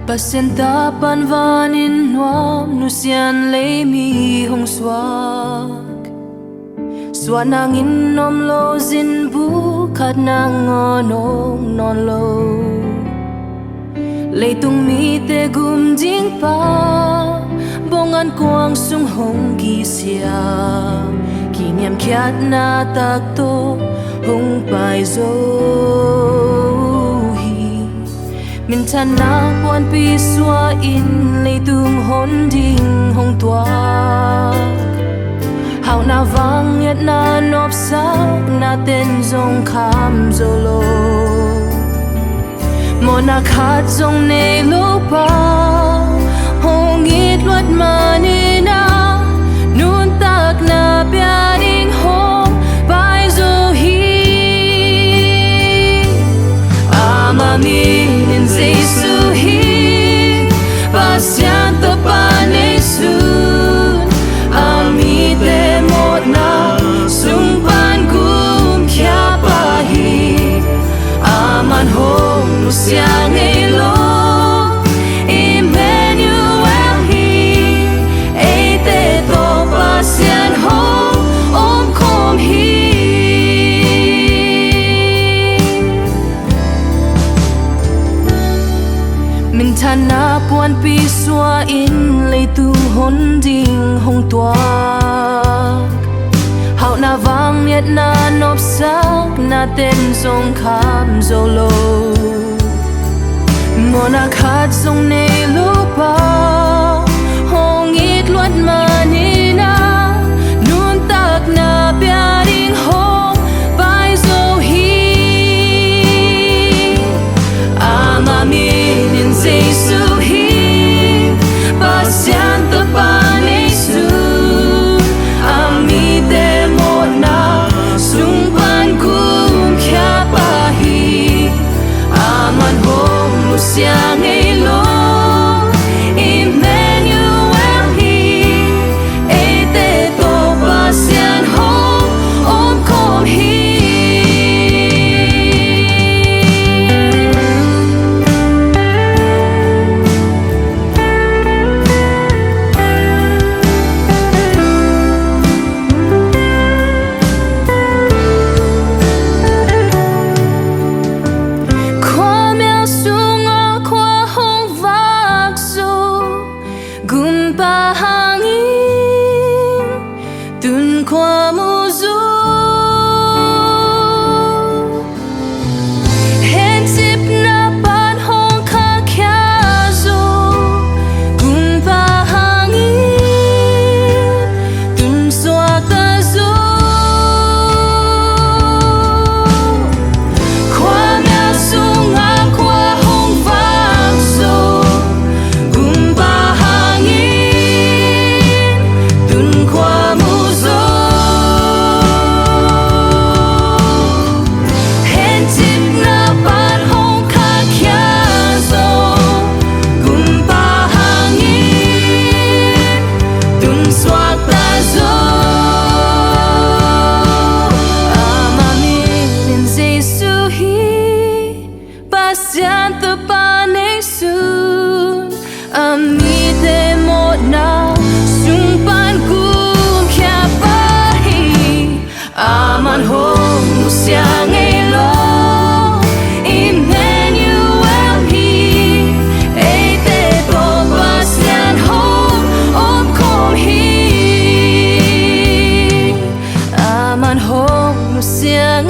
Pasenta panvanin nuam nusian lei mi hong swak Swan angin nom lo zin bu khat nang ngonong non lo Lei tung mi te gum ding pa Bongan quang sung hong ki sia Ki niam khiat na tak to hong pai zo Min tan na puan pi xua in lei tung hon ding hong tuak Hào na vang yet na nop sak na ten zong kham zolo Mo na khat zong ne lo pa hong it luat ma ni na nun tak na pia ding hong pai zo hi ama mi in Giêsu hi pasian to pa ne su ami te một na sung pan kum khia pa hi aman hong nu siang ei lo Emmanuel hi ei te to pa sian hong om khom hi Min than na puan pi xua in lei tu hon ding hong tuak Hào na vang yet na nop sak na ten zong kham zolo Mo na khat zong ne lo pa hong it luat ma ni na nun tak na pia ding hong pai zo hi ama min in Giêsu hi pasian to pa ne su ami te một na sung pan kum khia pa hi aman hong nu siang ei lo Emmanuel hi ei te to pa sian hong om khom hi Gumpa hangin tun kwa muzu Hen tip na pan hong ka kya zo Gumpa hangin tun soa ta zo Kwa mea sunga kwa hong vang zo Gumpa Pasian to pa ne sun ami te một na sung pan kum khia pa hi aman hong nu siang ei lo Emmanuel hi ei te to pasian hong om khom hi aman hong nu siang